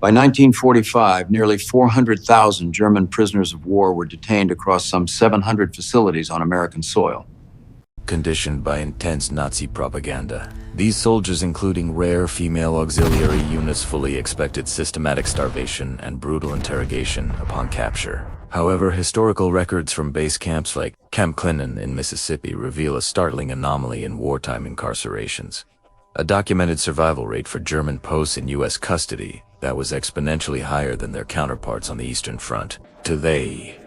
By 1945, nearly 400,000 German prisoners of war were detained across some 700 facilities on American soil. Conditioned by intense Nazi propaganda, these soldiers, including rare female auxiliary units, fully expected systematic starvation and brutal interrogation upon capture. However, historical records from base camps like Camp Clinton in Mississippi reveal a startling anomaly in wartime incarcerations. A documented survival rate for German POWs in U.S. custody that was exponentially higher than their counterparts on the Eastern Front. Today,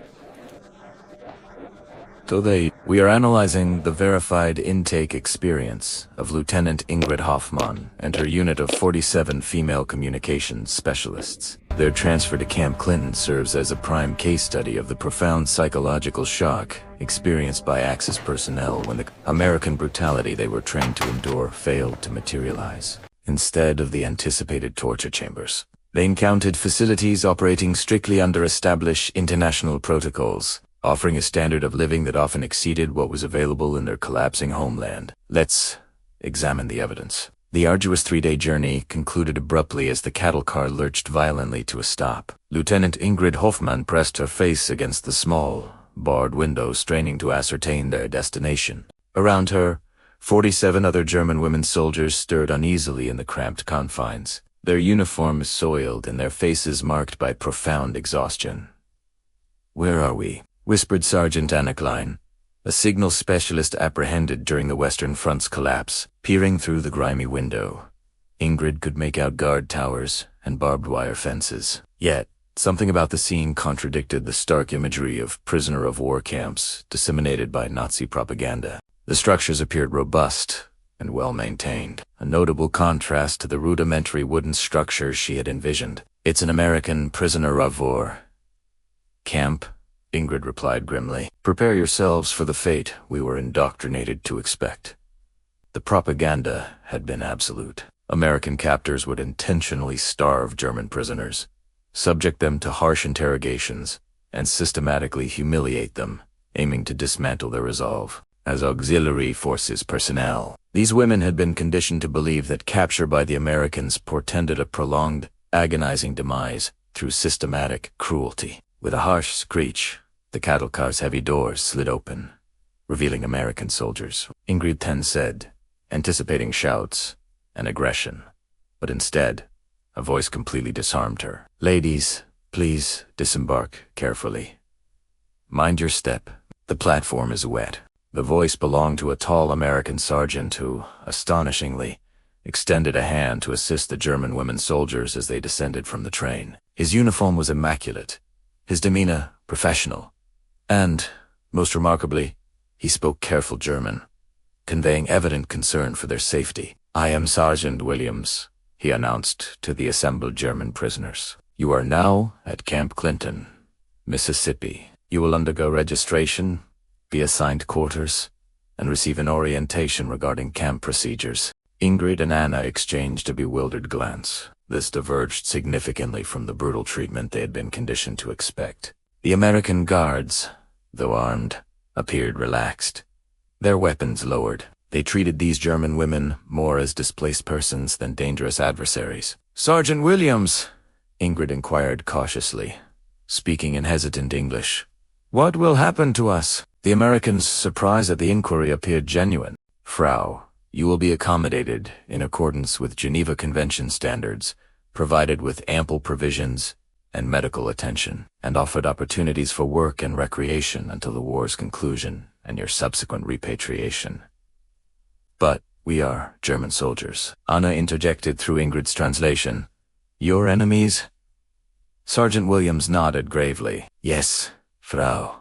we are analyzing the verified intake experience of Lieutenant Ingrid Hoffmann and her unit of 47 female communications specialists. Their transfer to Camp Clinton serves as a prime case study of the profound psychological shock experienced by Axis personnel when the American brutality they were trained to endure failed to materialize. Instead of the anticipated torture chambers, they encountered facilities operating strictly under established international protocols, offering a standard of living that often exceeded what was available in their collapsing homeland. Let's examine the evidence. The arduous 3-day journey concluded abruptly as the cattle car lurched violently to a stop. Lieutenant Ingrid Hoffmann pressed her face against the small, barred window, straining to ascertain their destination. Around her, 47 other German women soldiers stirred uneasily in the cramped confines, their uniforms soiled and their faces marked by profound exhaustion. "Where are we?" whispered Sergeant Anna Klein, a signal specialist apprehended during the Western Front's collapse. Peering through the grimy window, Ingrid could make out guard towers and barbed wire fences. Yet, something about the scene contradicted the stark imagery of prisoner of war camps disseminated by Nazi propaganda. The structures appeared robust and well-maintained, a notable contrast to the rudimentary wooden structures she had envisioned. "It's an American prisoner of war camp," Ingrid replied grimly. "Prepare yourselves for the fate we were indoctrinated to expect." The propaganda had been absolute. American captors would intentionally starve German prisoners, subject them to harsh interrogations, and systematically humiliate them, aiming to dismantle their resolve. As auxiliary forces personnel, these women had been conditioned to believe that capture by the Americans portended a prolonged, agonizing demise through systematic cruelty. With a harsh screech, the cattle car's heavy doors slid open, revealing American soldiers. Ingrid then said, anticipating shouts and aggression, but instead, a voice completely disarmed her. "Ladies, please disembark carefully. Mind your step. The platform is wet." The voice belonged to a tall American sergeant who, astonishingly, extended a hand to assist the German women soldiers as they descended from the train. His uniform was immaculate, his demeanor professional, and, most remarkably, he spoke careful German, conveying evident concern for their safety. "I am Sergeant Williams," he announced to the assembled German prisoners. "You are now at Camp Clinton, Mississippi. You will undergo registration, be assigned quarters, and receive an orientation regarding camp procedures." Ingrid and Anna exchanged a bewildered glance. This diverged significantly from the brutal treatment they had been conditioned to expect. The American guards, though armed, appeared relaxed, their weapons lowered. They treated these German women more as displaced persons than dangerous adversaries. "Sergeant Williams," Ingrid inquired cautiously, speaking in hesitant English, "what will happen to us?" The American's surprise at the inquiry appeared genuine. "Frau, you will be accommodated in accordance with Geneva Convention standards, provided with ample provisions and medical attention, and offered opportunities for work and recreation until the war's conclusion and your subsequent repatriation." "But we are German soldiers," Anna interjected through Ingrid's translation. "Your enemies?" Sergeant Williams nodded gravely. "Yes, Frau.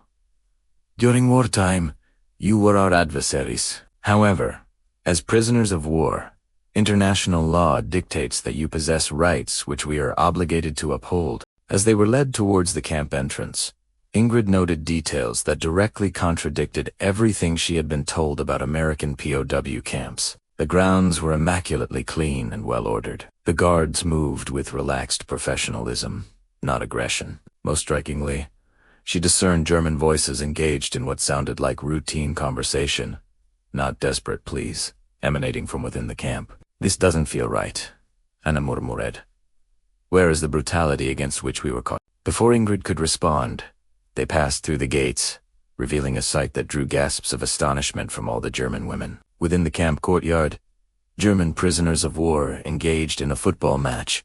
During wartime, you were our adversaries. However, as prisoners of war, international law dictates that you possess rights which we are obligated to uphold." As they were led towards the camp entrance, Ingrid noted details that directly contradicted everything she had been told about American POW camps. The grounds were immaculately clean and well-ordered. The guards moved with relaxed professionalism, not aggression. Most strikingly, she discerned German voices engaged in what sounded like routine conversation, not desperate pleas, emanating from within the camp. "This doesn't feel right," Anna murmured. Where is the brutality against which we were caught? Before Ingrid could respond, they passed through the gates, revealing a sight that drew gasps of astonishment from all the German women. Within the camp courtyard, German prisoners of war engaged in a football match,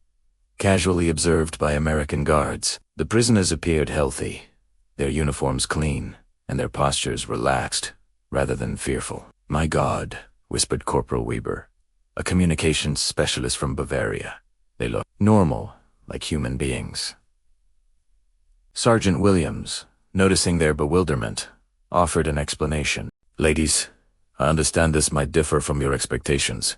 casually observed by American guards. The prisoners appeared healthy, their uniforms clean, and their postures relaxed, rather than fearful. "My God," whispered Corporal Weber, a communications specialist from Bavaria. "They look normal, like human beings." Sergeant Williams, noticing their bewilderment, offered an explanation. "Ladies, I understand this might differ from your expectations,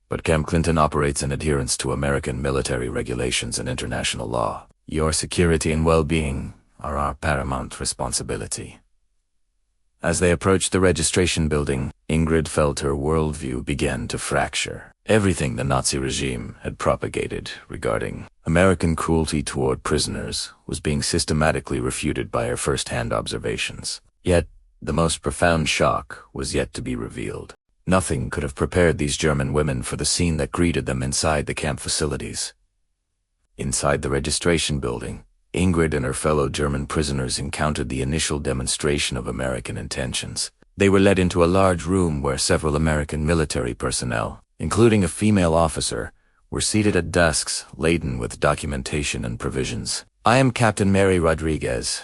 but Camp Clinton operates in adherence to American military regulations and international law. Your security and well-being are our paramount responsibility." As they approached the registration building, Ingrid felt her worldview begin to fracture. Everything the Nazi regime had propagated regarding American cruelty toward prisoners was being systematically refuted by her first-hand observations. Yet, the most profound shock was yet to be revealed. Nothing could have prepared these German women for the scene that greeted them inside the camp facilities. Inside the registration building, Ingrid and her fellow German prisoners encountered the initial demonstration of American intentions. They were led into a large room where several American military personnel, including a female officer, were seated at desks laden with documentation and provisions. "I am Captain Mary Rodriguez,"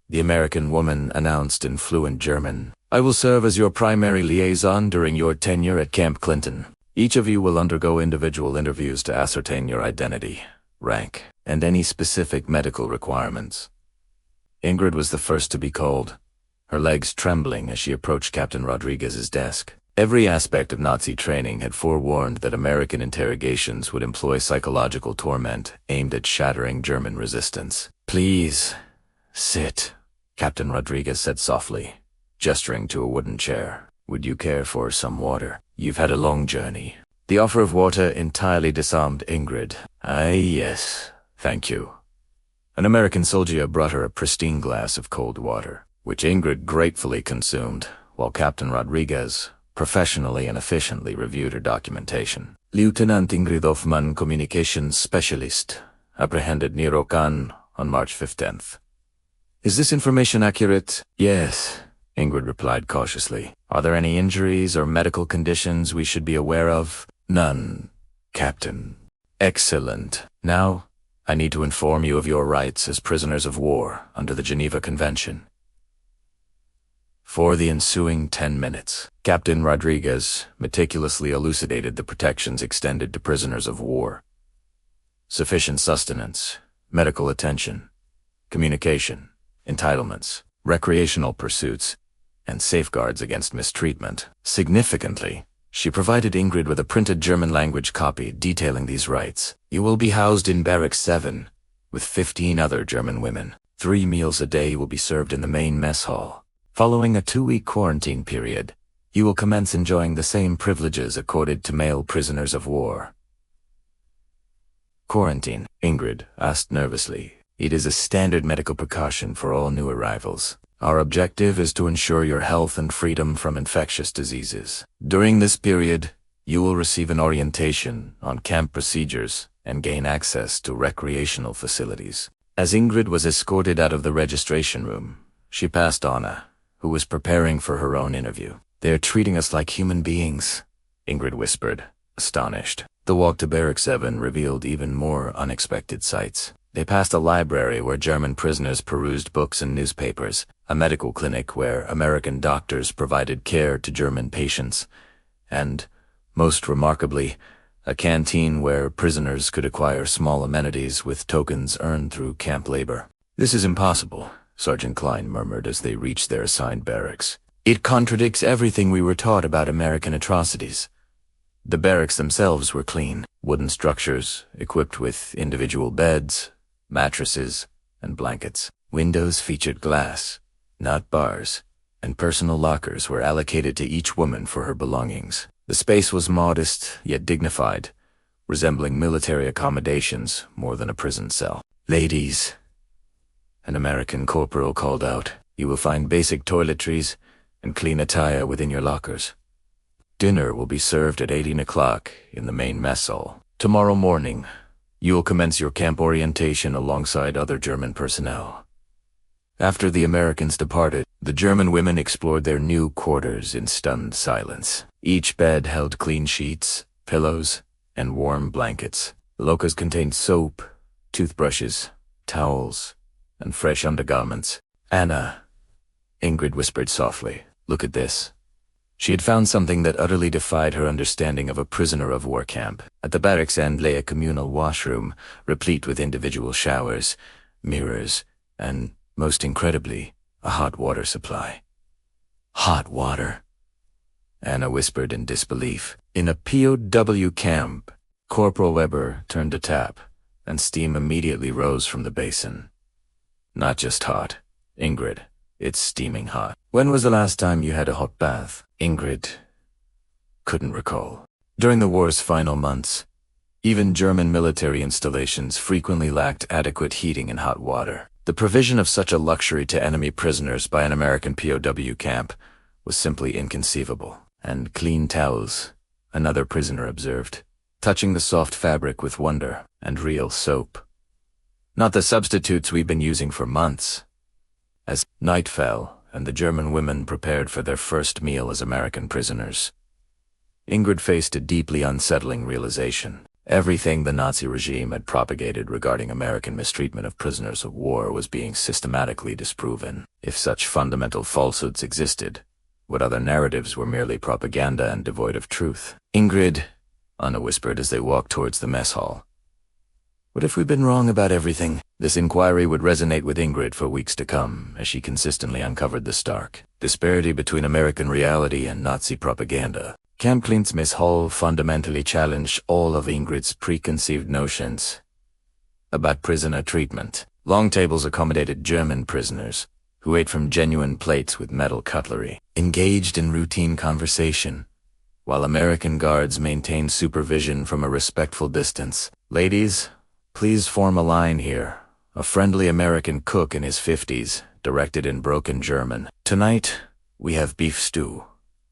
the American woman announced in fluent German. "I will serve as your primary liaison during your tenure at Camp Clinton. Each of you will undergo individual interviews to ascertain your identity, rank, and any specific medical requirements." Ingrid was the first to be called, her legs trembling as she approached Captain Rodriguez's desk. Every aspect of Nazi training had forewarned that American interrogations would employ psychological torment aimed at shattering German resistance. "Please, sit," Captain Rodriguez said softly, gesturing to a wooden chair. "Would you care for some water? You've had a long journey." The offer of water entirely disarmed Ingrid. Yes, thank you." An American soldier brought her a pristine glass of cold water, which Ingrid gratefully consumed, while Captain Rodriguez professionally and efficiently reviewed her documentation. "Lieutenant Ingrid Hoffmann, communications specialist, apprehended near Okan on March 15th. Is this information accurate?" "Yes," Ingrid replied cautiously. "Are there any injuries or medical conditions we should be aware of?" "None, Captain." "Excellent. Now, I need to inform you of your rights as prisoners of war under the Geneva Convention." For the ensuing 10 minutes, Captain Rodriguez meticulously elucidated the protections extended to prisoners of war. Sufficient sustenance, medical attention, communication, entitlements, recreational pursuits, and safeguards against mistreatment. Significantly, she provided Ingrid with a printed German-language copy detailing these rights. "You will be housed in Barracks 7 with 15 other German women. 3 meals a day will be served in the main mess hall. Following a 2-week quarantine period, you will commence enjoying the same privileges accorded to male prisoners of war." "Quarantine?" Ingrid asked nervously. "It is a standard medical precaution for all new arrivals. Our objective is to ensure your health and freedom from infectious diseases. During this period, you will receive an orientation on camp procedures and gain access to recreational facilities." As Ingrid was escorted out of the registration room, she passed Anna, who was preparing for her own interview. "They're treating us like human beings," Ingrid whispered, astonished. The walk to Barrack 7 revealed even more unexpected sights. They passed a library where German prisoners perused books and newspapers, a medical clinic where American doctors provided care to German patients, and, most remarkably, a canteen where prisoners could acquire small amenities with tokens earned through camp labor. "This is impossible," Sergeant Klein murmured as they reached their assigned barracks. "It contradicts everything we were taught about American atrocities." The barracks themselves were clean, wooden structures equipped with individual beds, mattresses, and blankets. Windows featured glass, not bars, and personal lockers were allocated to each woman for her belongings. The space was modest yet dignified, resembling military accommodations more than a prison cell. "Ladies," an American corporal called out, "you will find basic toiletries and clean attire within your lockers. Dinner will be served at 18 o'clock in the main mess hall. Tomorrow morning, You'll commence your camp orientation alongside other German personnel. After the Americans departed, the German women explored their new quarters in stunned silence. Each bed held clean sheets, pillows, and warm blankets. The lockers contained soap, toothbrushes, towels, and fresh undergarments. "Anna," Ingrid whispered softly, "look at this." She had found something that utterly defied her understanding of a prisoner of war camp. At the barracks end lay a communal washroom, replete with individual showers, mirrors, and, most incredibly, a hot water supply. "Hot water?" Anna whispered in disbelief. In a POW camp, Corporal Weber turned a tap, and steam immediately rose from the basin. "Not just hot, Ingrid. It's steaming hot." "When was the last time you had a hot bath?" Ingrid couldn't recall. During the war's final months, even German military installations frequently lacked adequate heating and hot water. The provision of such a luxury to enemy prisoners by an American POW camp was simply inconceivable. "And clean towels," another prisoner observed, touching the soft fabric with wonder, "and real soap. Not the substitutes we've been using for months." As night fell, and the German women prepared for their first meal as American prisoners, Ingrid faced a deeply unsettling realization. Everything the Nazi regime had propagated regarding American mistreatment of prisoners of war was being systematically disproven. If such fundamental falsehoods existed, what other narratives were merely propaganda and devoid of truth? "Ingrid," Anna whispered as they walked towards the mess hall, "what if we've been wrong about everything?" This inquiry would resonate with Ingrid for weeks to come, as she consistently uncovered the stark disparity between American reality and Nazi propaganda. Camp Klint's Hall fundamentally challenged all of Ingrid's preconceived notions about prisoner treatment. Long tables accommodated German prisoners, who ate from genuine plates with metal cutlery, engaged in routine conversation, while American guards maintained supervision from a respectful distance. "Ladies, please form a line here," a friendly American cook in his 50s directed in broken German. "Tonight, we have beef stew,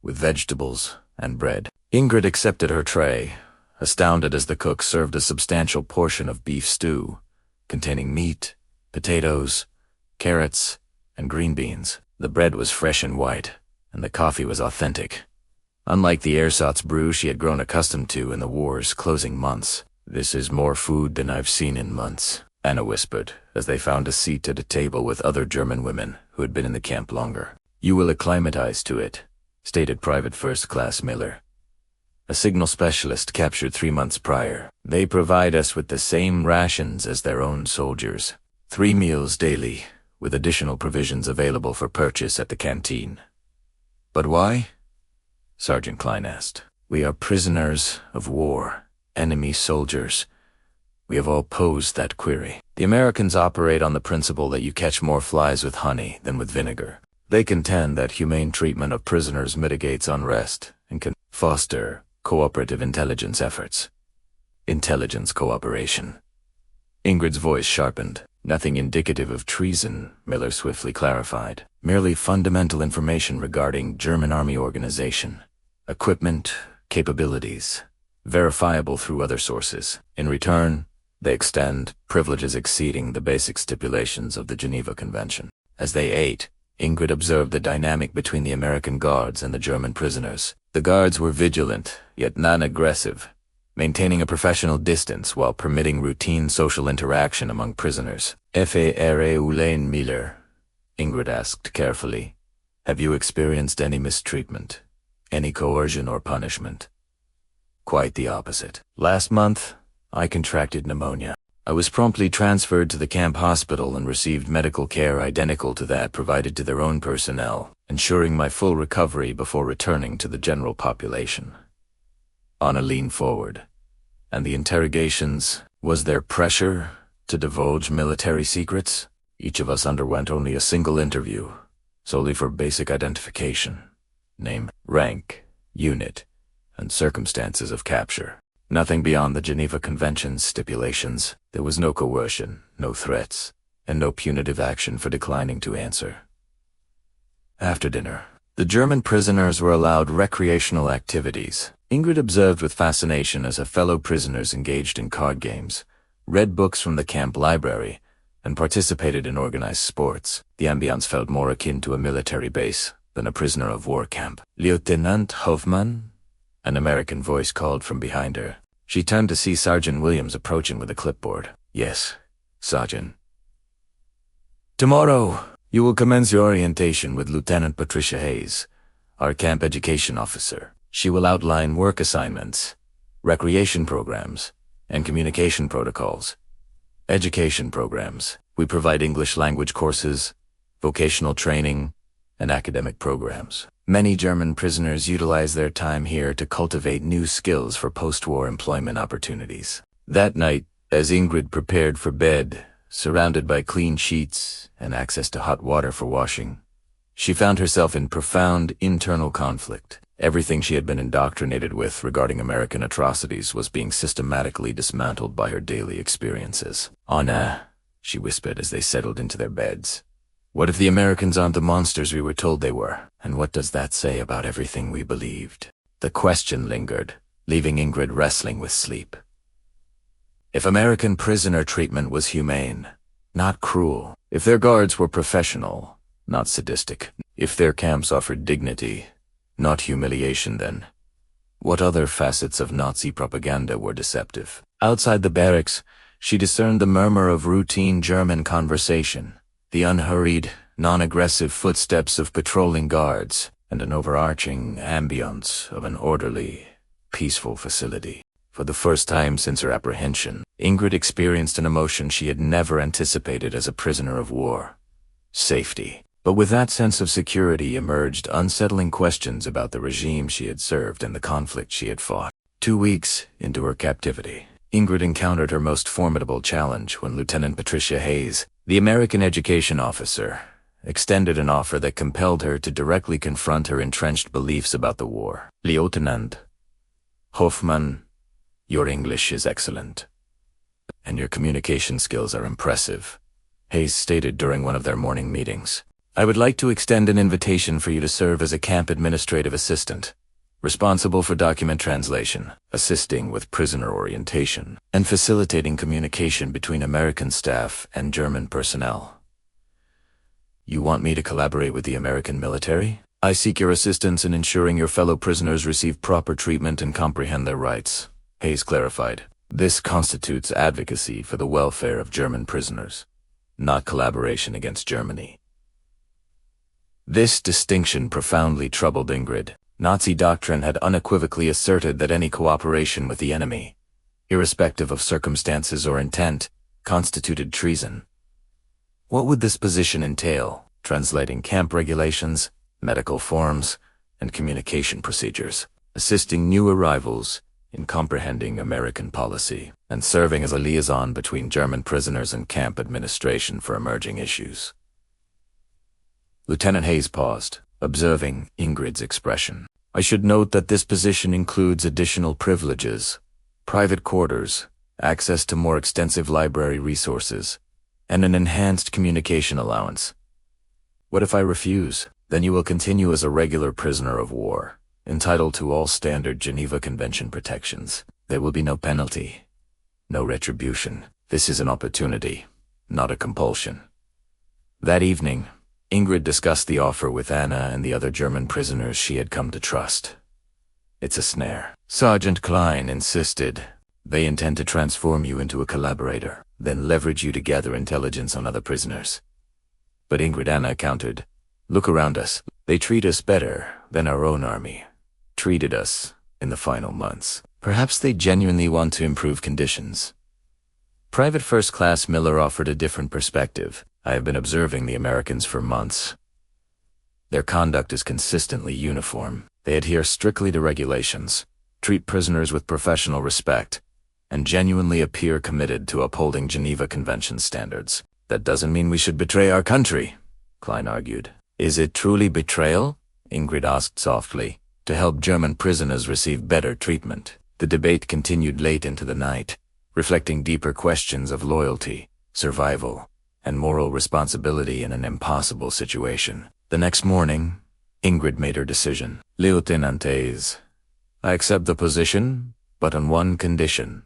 with vegetables and bread." Ingrid accepted her tray, astounded as the cook served a substantial portion of beef stew, containing meat, potatoes, carrots, and green beans. The bread was fresh and white, and the coffee was authentic, unlike the ersatz brew she had grown accustomed to in the war's closing months. "This is more food than I've seen in months," Anna whispered, as they found a seat at a table with other German women who had been in the camp longer. "You will acclimatize to it," stated Private First Class Miller, a signal specialist captured 3 months prior. "They provide us with the same rations as their own soldiers. 3 meals daily, with additional provisions available for purchase at the canteen." "But why?" Sergeant Klein asked. "We are prisoners of war, enemy soldiers. We have all posed that query. The Americans operate on the principle that you catch more flies with honey than with vinegar. They contend that humane treatment of prisoners mitigates unrest and can foster cooperative intelligence efforts." "Intelligence cooperation." Ingrid's voice sharpened. "Nothing indicative of treason," Miller swiftly clarified. "Merely fundamental information regarding German army organization, equipment, capabilities, verifiable through other sources. In return, they extend privileges exceeding the basic stipulations of the Geneva Convention." As they ate, Ingrid observed the dynamic between the American guards and the German prisoners. The guards were vigilant, yet non-aggressive, maintaining a professional distance while permitting routine social interaction among prisoners. "F.A.R.A. Ulaine Miller," Ingrid asked carefully, "have you experienced any mistreatment, any coercion or punishment?" "Quite the opposite. Last month, I contracted pneumonia. I was promptly transferred to the camp hospital and received medical care identical to that provided to their own personnel, ensuring my full recovery before returning to the general population." Anna leaned forward. "And the interrogations? Was there pressure to divulge military secrets?" "Each of us underwent only a single interview, solely for basic identification. Name, rank, unit, and circumstances of capture. Nothing beyond the Geneva Convention's stipulations. There was no coercion, no threats, and no punitive action for declining to answer." After dinner, the German prisoners were allowed recreational activities. Ingrid observed with fascination as her fellow prisoners engaged in card games, read books from the camp library, and participated in organized sports. The ambience felt more akin to a military base than a prisoner of war camp. "Lieutenant Hoffmann?" An American voice called from behind her. She turned to see Sergeant Williams approaching with a clipboard. "Yes, Sergeant." "Tomorrow, you will commence your orientation with Lieutenant Patricia Hayes, our camp education officer. She will outline work assignments, recreation programs, and communication protocols. Education programs. We provide English language courses, vocational training, and academic programs. Many German prisoners utilize their time here to cultivate new skills for post-war employment opportunities." That night, as Ingrid prepared for bed, surrounded by clean sheets and access to hot water for washing, she found herself in profound internal conflict. Everything she had been indoctrinated with regarding American atrocities was being systematically dismantled by her daily experiences. "Anna," she whispered as they settled into their beds. "What if the Americans aren't the monsters we were told they were? And what does that say about everything we believed?" The question lingered, leaving Ingrid wrestling with sleep. If American prisoner treatment was humane, not cruel, if their guards were professional, not sadistic, if their camps offered dignity, not humiliation, then what other facets of Nazi propaganda were deceptive? Outside the barracks, she discerned the murmur of routine German conversation, the unhurried, non-aggressive footsteps of patrolling guards, and an overarching ambience of an orderly, peaceful facility. For the first time since her apprehension, Ingrid experienced an emotion she had never anticipated as a prisoner of war: safety. But with that sense of security emerged unsettling questions about the regime she had served and the conflict she had fought. 2 weeks into her captivity, Ingrid encountered her most formidable challenge when Lieutenant Patricia Hayes, the American education officer, extended an offer that compelled her to directly confront her entrenched beliefs about the war. "Lieutenant Hoffmann, your English is excellent, and your communication skills are impressive," Hayes stated during one of their morning meetings. "I would like to extend an invitation for you to serve as a camp administrative assistant, responsible for document translation, assisting with prisoner orientation, and facilitating communication between American staff and German personnel." "You want me to collaborate with the American military? I seek your assistance in ensuring your fellow prisoners receive proper treatment and comprehend their rights," Hayes clarified. "This constitutes advocacy for the welfare of German prisoners, not collaboration against Germany." This distinction profoundly troubled Ingrid. Nazi doctrine had unequivocally asserted that any cooperation with the enemy, irrespective of circumstances or intent, constituted treason. What would this position entail? Translating camp regulations, medical forms, and communication procedures, assisting new arrivals in comprehending American policy, and serving as a liaison between German prisoners and camp administration for emerging issues. Lieutenant Hayes paused, observing Ingrid's expression. "I should note that this position includes additional privileges, private quarters, access to more extensive library resources, and an enhanced communication allowance. What if I refuse? Then you will continue as a regular prisoner of war, entitled to all standard Geneva Convention protections. There will be no penalty, no retribution. This is an opportunity, not a compulsion." That evening, Ingrid discussed the offer with Anna and the other German prisoners she had come to trust. "It's a snare," Sergeant Klein insisted. "They intend to transform you into a collaborator, then leverage you to gather intelligence on other prisoners." But Ingrid Anna countered, "Look around us. They treat us better than our own army treated us in the final months. Perhaps they genuinely want to improve conditions." Private First Class Miller offered a different perspective. "I have been observing the Americans for months. Their conduct is consistently uniform. They adhere strictly to regulations, treat prisoners with professional respect, and genuinely appear committed to upholding Geneva Convention standards. That doesn't mean we should betray our country," Klein argued. "Is it truly betrayal?" Ingrid asked softly, "to help German prisoners receive better treatment?" The debate continued late into the night, reflecting deeper questions of loyalty, survival, and moral responsibility in an impossible situation. The next morning, Ingrid made her decision. "Lieutenant Hayes, I accept the position, but on one condition.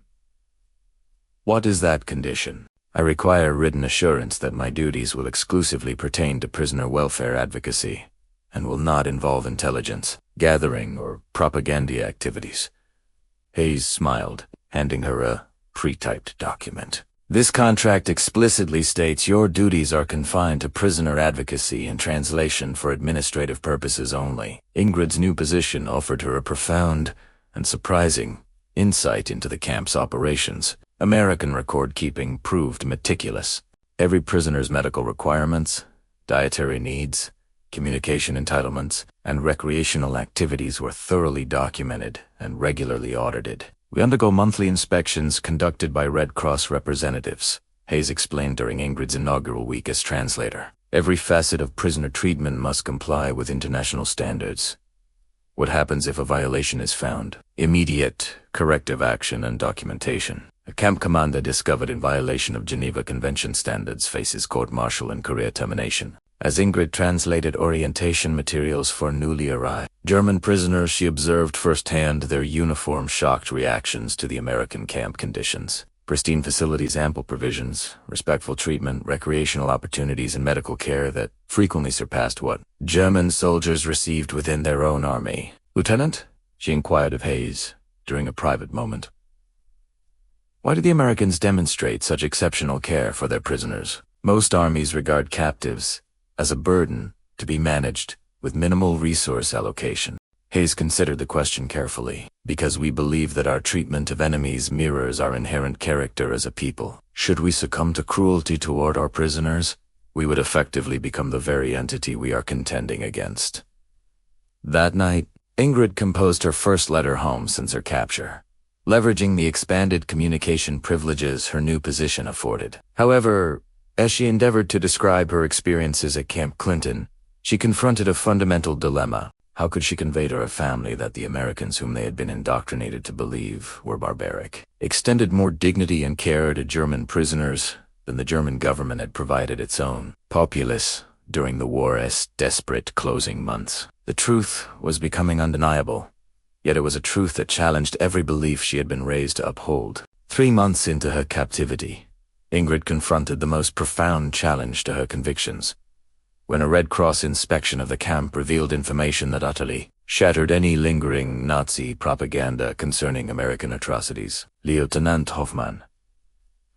What is that condition? I require written assurance that my duties will exclusively pertain to prisoner welfare advocacy and will not involve intelligence, gathering, or propaganda activities. Hayes smiled, handing her a pre-typed document. This contract explicitly states your duties are confined to prisoner advocacy and translation for administrative purposes only. Ingrid's new position offered her a profound and surprising insight into the camp's operations. American record-keeping proved meticulous. Every prisoner's medical requirements, dietary needs, communication entitlements, and recreational activities were thoroughly documented and regularly audited. We undergo monthly inspections conducted by Red Cross representatives, Hayes explained during Ingrid's inaugural week as translator. Every facet of prisoner treatment must comply with international standards. What happens if a violation is found? Immediate corrective action and documentation. A camp commander discovered in violation of Geneva Convention standards faces court-martial and career termination. As Ingrid translated orientation materials for newly arrived German prisoners, she observed firsthand their uniform shocked reactions to the American camp conditions. Pristine facilities, ample provisions, respectful treatment, recreational opportunities, and medical care that frequently surpassed what German soldiers received within their own army. "Lieutenant?" she inquired of Hayes during a private moment. "Why do the Americans demonstrate such exceptional care for their prisoners? Most armies regard captives as a burden to be managed with minimal resource allocation." Hayes considered the question carefully. "Because we believe that our treatment of enemies mirrors our inherent character as a people. Should we succumb to cruelty toward our prisoners, we would effectively become the very entity we are contending against." That night, Ingrid composed her first letter home since her capture, leveraging the expanded communication privileges her new position afforded. However, as she endeavored to describe her experiences at Camp Clinton, she confronted a fundamental dilemma. How could she convey to her family that the Americans whom they had been indoctrinated to believe were barbaric extended more dignity and care to German prisoners than the German government had provided its own populace during the war's desperate closing months? The truth was becoming undeniable, yet it was a truth that challenged every belief she had been raised to uphold. 3 months into her captivity, Ingrid confronted the most profound challenge to her convictions, when a Red Cross inspection of the camp revealed information that utterly shattered any lingering Nazi propaganda concerning American atrocities. "Lieutenant Hoffmann,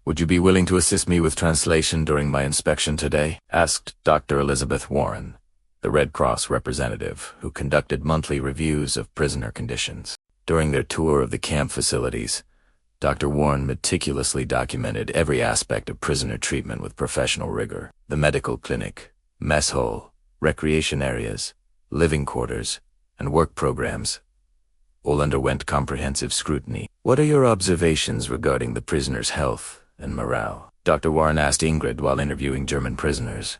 would you be willing to assist me with translation during my inspection today?" asked Dr. Elizabeth Warren, the Red Cross representative who conducted monthly reviews of prisoner conditions. During their tour of the camp facilities, Dr. Warren meticulously documented every aspect of prisoner treatment with professional rigor. The medical clinic, mess hall, recreation areas, living quarters, and work programs all underwent comprehensive scrutiny. "What are your observations regarding the prisoners' health and morale?" Dr. Warren asked Ingrid while interviewing German prisoners.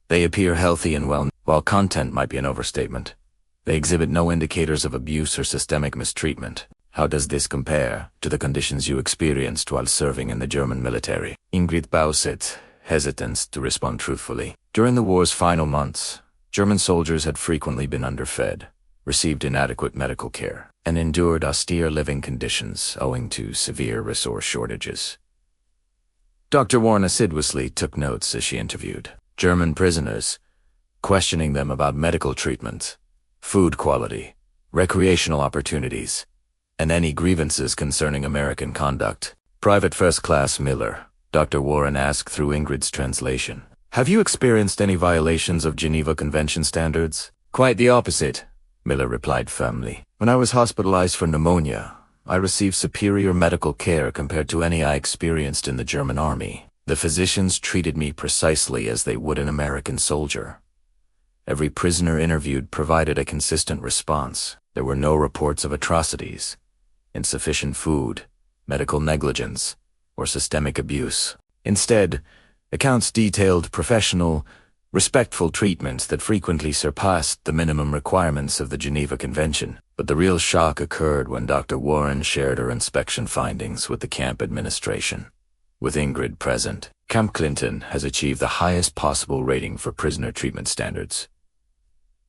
"They appear healthy and well. While content might be an overstatement, they exhibit no indicators of abuse or systemic mistreatment. How does this compare to the conditions you experienced while serving in the German military?" Ingrid bowed, hesitant to respond truthfully. During the war's final months, German soldiers had frequently been underfed, received inadequate medical care, and endured austere living conditions owing to severe resource shortages. Dr. Warren assiduously took notes as she interviewed German prisoners, questioning them about medical treatment, food quality, recreational opportunities, and any grievances concerning American conduct. "Private First Class Miller," Dr. Warren asked through Ingrid's translation, "have you experienced any violations of Geneva Convention standards?" "Quite the opposite," Miller replied firmly. "When I was hospitalized for pneumonia, I received superior medical care compared to any I experienced in the German army. The physicians treated me precisely as they would an American soldier. Every prisoner interviewed provided a consistent response. There were no reports of atrocities, insufficient food, medical negligence, or systemic abuse. Instead, accounts detailed professional, respectful treatment that frequently surpassed the minimum requirements of the Geneva Convention. But the real shock occurred when Dr. Warren shared her inspection findings with the camp administration. With Ingrid present, Camp Clinton has achieved the highest possible rating for prisoner treatment standards.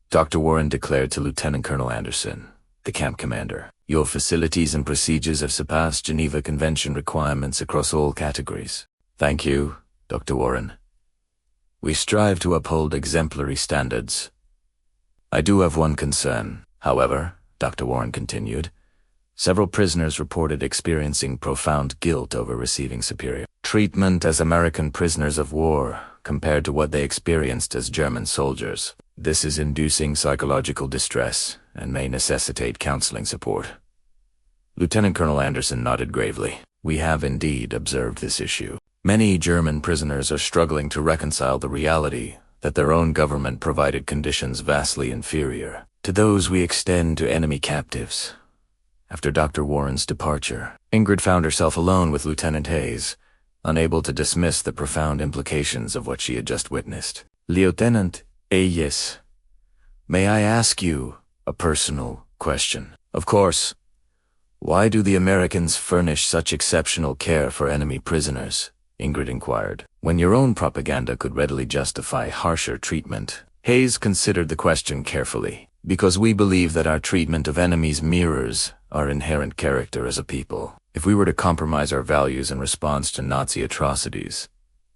Dr. Warren declared to Lieutenant Colonel Anderson, the camp commander, Your facilities and procedures have surpassed Geneva Convention requirements across all categories. Thank you, Dr. Warren. We strive to uphold exemplary standards. I do have one concern, however, Dr. Warren continued. Several prisoners reported experiencing profound guilt over receiving superior treatment as American prisoners of war compared to what they experienced as German soldiers. This is inducing psychological distress and may necessitate counseling support. Lieutenant Colonel Anderson nodded gravely. We have indeed observed this issue. Many German prisoners are struggling to reconcile the reality that their own government provided conditions vastly inferior to those we extend to enemy captives. After Dr. Warren's departure, Ingrid found herself alone with Lieutenant Hayes, unable to dismiss the profound implications of what she had just witnessed. Lieutenant Hayes, may I ask you a personal question? Of course. Why do the Americans furnish such exceptional care for enemy prisoners? Ingrid inquired. When your own propaganda could readily justify harsher treatment. Hayes considered the question carefully. Because we believe that our treatment of enemies mirrors our inherent character as a people. If we were to compromise our values in response to Nazi atrocities,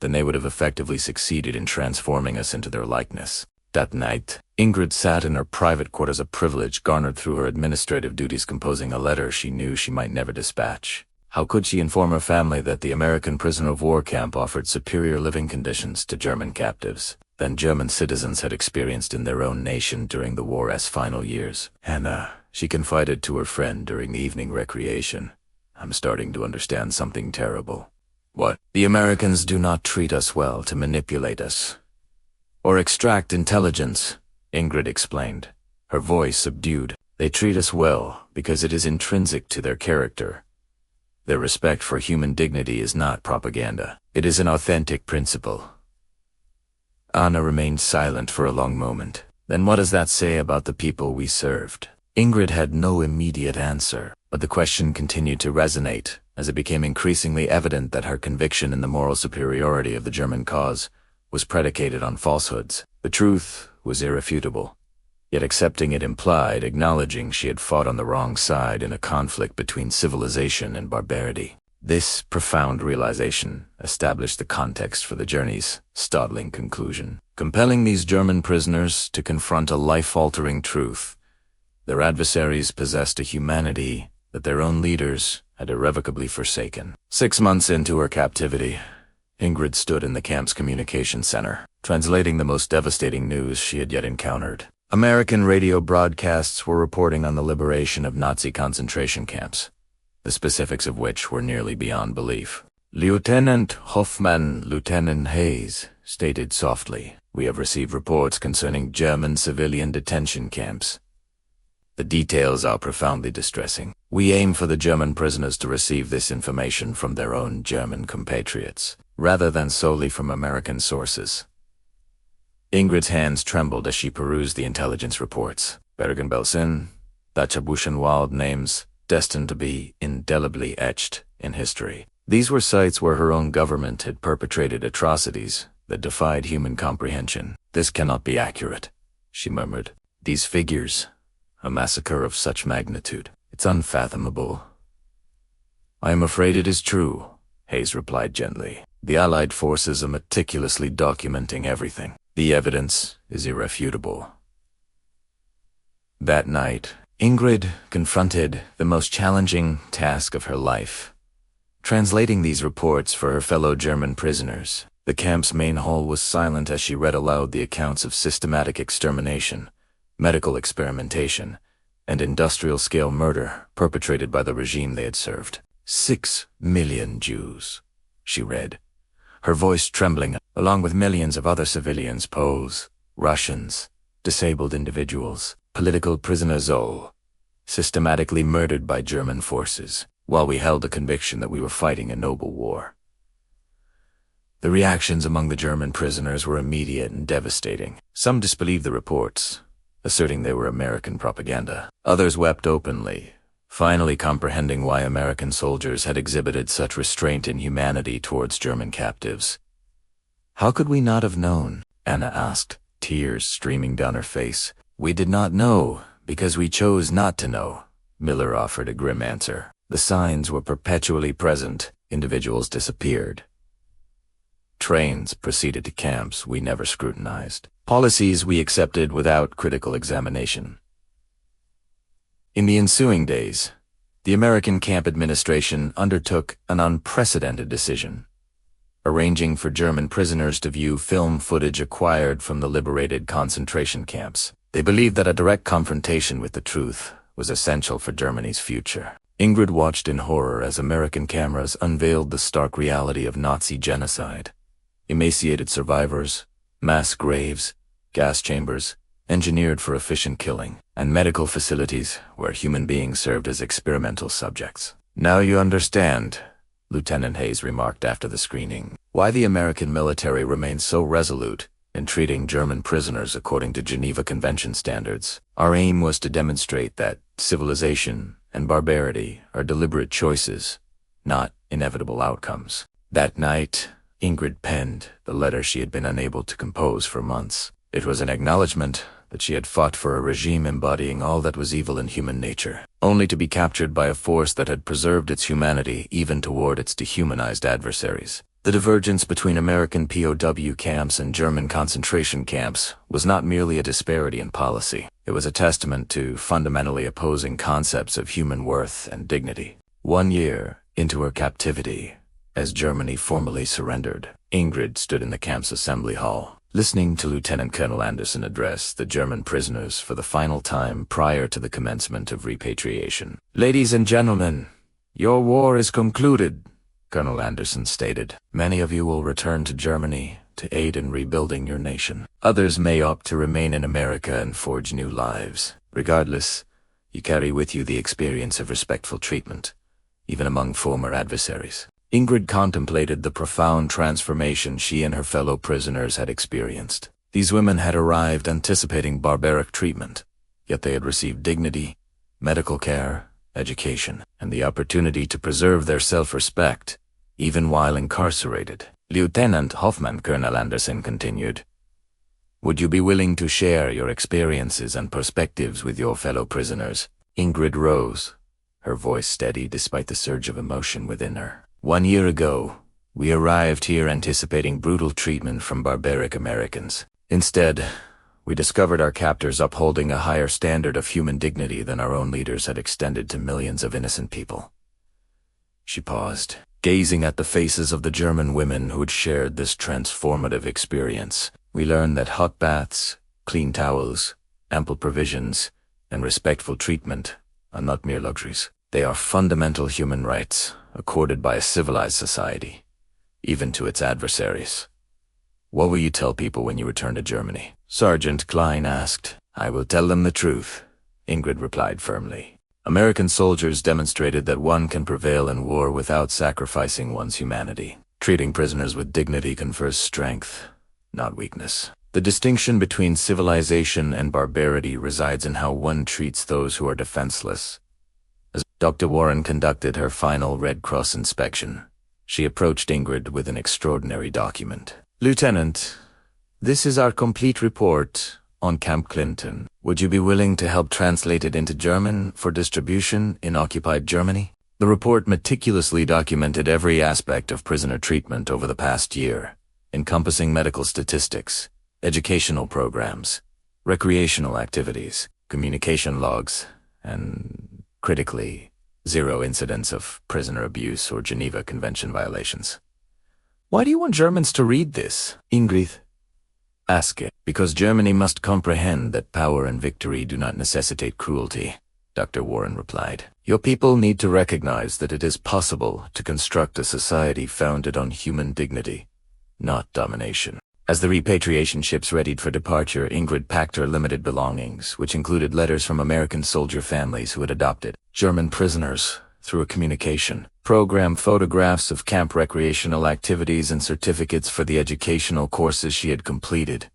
then they would have effectively succeeded in transforming us into their likeness. That night, Ingrid sat in her private quarters, a privilege garnered through her administrative duties, composing a letter she knew she might never dispatch. How could she inform her family that the American prisoner of war camp offered superior living conditions to German captives than German citizens had experienced in their own nation during the war's final years? Hannah, she confided to her friend during the evening recreation, I'm starting to understand something terrible. What? The Americans do not treat us well to manipulate us or extract intelligence, Ingrid explained, her voice subdued. They treat us well because it is intrinsic to their character. Their respect for human dignity is not propaganda. It is an authentic principle. Anna remained silent for a long moment. Then what does that say about the people we served? Ingrid had no immediate answer, but the question continued to resonate as it became increasingly evident that her conviction in the moral superiority of the German cause was predicated on falsehoods. The truth was irrefutable, yet accepting it implied acknowledging she had fought on the wrong side in a conflict between civilization and barbarity. This profound realization established the context for the journey's startling conclusion, compelling these German prisoners to confront a life-altering truth. Their adversaries possessed a humanity that their own leaders had irrevocably forsaken. 6 months into her captivity, Ingrid stood in the camp's communication center, translating the most devastating news she had yet encountered. American radio broadcasts were reporting on the liberation of Nazi concentration camps, the specifics of which were nearly beyond belief. Lieutenant Hoffmann, Lieutenant Hayes, stated softly, "We have received reports concerning German civilian detention camps. The details are profoundly distressing. We aim for the German prisoners to receive this information from their own German compatriots, rather than solely from American sources." Ingrid's hands trembled as she perused the intelligence reports. Bergen-Belsen, Buchenwald names destined to be indelibly etched in history. These were sites where her own government had perpetrated atrocities that defied human comprehension. "This cannot be accurate," she murmured. "These figures, a massacre of such magnitude, it's unfathomable." "I am afraid it is true," Hayes replied gently. "The Allied forces are meticulously documenting everything. The evidence is irrefutable." That night, Ingrid confronted the most challenging task of her life, translating these reports for her fellow German prisoners. The camp's main hall was silent as she read aloud the accounts of systematic extermination, medical experimentation, and industrial-scale murder perpetrated by the regime they had served. 6 million Jews, she read, her voice trembling, along with millions of other civilians, Poles, Russians, disabled individuals, political prisoners all, systematically murdered by German forces, while we held a conviction that we were fighting a noble war. The reactions among the German prisoners were immediate and devastating. Some disbelieved the reports, asserting they were American propaganda. Others wept openly, finally comprehending why American soldiers had exhibited such restraint and humanity towards German captives. "How could we not have known?" Anna asked, tears streaming down her face. "We did not know because we chose not to know," Miller offered a grim answer. The signs were perpetually present. Individuals disappeared. Trains proceeded to camps we never scrutinized. Policies we accepted without critical examination. In the ensuing days, the American camp administration undertook an unprecedented decision, arranging for German prisoners to view film footage acquired from the liberated concentration camps. They believed that a direct confrontation with the truth was essential for Germany's future. Ingrid watched in horror as American cameras unveiled the stark reality of Nazi genocide. Emaciated survivors, mass graves, gas chambers, engineered for efficient killing, and medical facilities where human beings served as experimental subjects. "Now you understand," Lieutenant Hayes remarked after the screening, "why the American military remains so resolute in treating German prisoners according to Geneva Convention standards. Our aim was to demonstrate that civilization and barbarity are deliberate choices, not inevitable outcomes." That night, Ingrid penned the letter she had been unable to compose for months. It was an acknowledgement that she had fought for a regime embodying all that was evil in human nature, only to be captured by a force that had preserved its humanity even toward its dehumanized adversaries. The divergence between American POW camps and German concentration camps was not merely a disparity in policy. It was a testament to fundamentally opposing concepts of human worth and dignity. 1 year into her captivity, as Germany formally surrendered, Ingrid stood in the camp's assembly hall, listening to Lieutenant Colonel Anderson address the German prisoners for the final time prior to the commencement of repatriation. "Ladies and gentlemen, your war is concluded," Colonel Anderson stated. "Many of you will return to Germany to aid in rebuilding your nation. Others may opt to remain in America and forge new lives. Regardless, you carry with you the experience of respectful treatment, even among former adversaries." Ingrid contemplated the profound transformation she and her fellow prisoners had experienced. These women had arrived anticipating barbaric treatment, yet they had received dignity, medical care, education, and the opportunity to preserve their self-respect, even while incarcerated. "Lieutenant Hoffmann," Colonel Anderson continued, "would you be willing to share your experiences and perspectives with your fellow prisoners?" Ingrid rose, her voice steady despite the surge of emotion within her. "1 year ago, we arrived here anticipating brutal treatment from barbaric Americans. Instead, we discovered our captors upholding a higher standard of human dignity than our own leaders had extended to millions of innocent people." She paused, gazing at the faces of the German women who had shared this transformative experience. "We learned that hot baths, clean towels, ample provisions, and respectful treatment are not mere luxuries. They are fundamental human rights, accorded by a civilized society, even to its adversaries." "What will you tell people when you return to Germany?" Sergeant Klein asked. "I will tell them the truth," Ingrid replied firmly. "American soldiers demonstrated that one can prevail in war without sacrificing one's humanity. Treating prisoners with dignity confers strength, not weakness. The distinction between civilization and barbarity resides in how one treats those who are defenseless." As Dr. Warren conducted her final Red Cross inspection, she approached Ingrid with an extraordinary document. "Lieutenant, this is our complete report on Camp Clinton. Would you be willing to help translate it into German for distribution in occupied Germany?" The report meticulously documented every aspect of prisoner treatment over the past year, encompassing medical statistics, educational programs, recreational activities, communication logs, and critically, 0 incidents of prisoner abuse or Geneva Convention violations. "Why do you want Germans to read this?" Ingrid asked it. "Because Germany must comprehend that power and victory do not necessitate cruelty," Dr. Warren replied. "Your people need to recognize that it is possible to construct a society founded on human dignity, not domination." As the repatriation ships readied for departure, Ingrid packed her limited belongings, which included letters from American soldier families who had adopted German prisoners through a communication program, photographs of camp recreational activities, and certificates for the educational courses she had completed.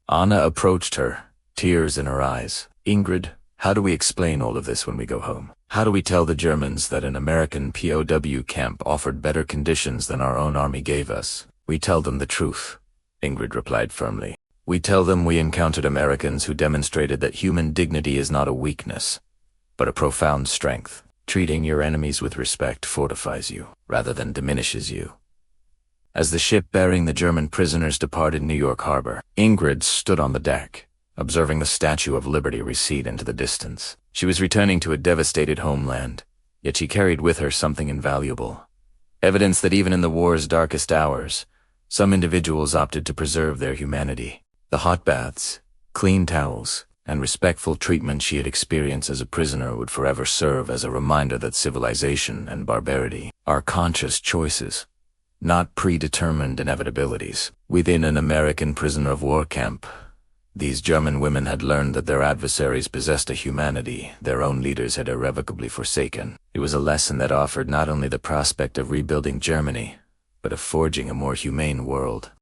Anna approached her, tears in her eyes. "Ingrid, how do we explain all of this when we go home? How do we tell the Germans that an American POW camp offered better conditions than our own army gave us?" "We tell them the truth," Ingrid replied firmly. "We tell them we encountered Americans who demonstrated that human dignity is not a weakness, but a profound strength. Treating your enemies with respect fortifies you, rather than diminishes you. As the ship bearing the German prisoners departed New York Harbor, Ingrid stood on the deck, observing the Statue of Liberty recede into the distance. She was returning to a devastated homeland, yet she carried with her something invaluable. Evidence that even in the war's darkest hours, some individuals opted to preserve their humanity. The hot baths, clean towels, and respectful treatment she had experienced as a prisoner would forever serve as a reminder that civilization and barbarity are conscious choices, not predetermined inevitabilities. Within an American prisoner of war camp, these German women had learned that their adversaries possessed a humanity their own leaders had irrevocably forsaken. It was a lesson that offered not only the prospect of rebuilding Germany, but of forging a more humane world.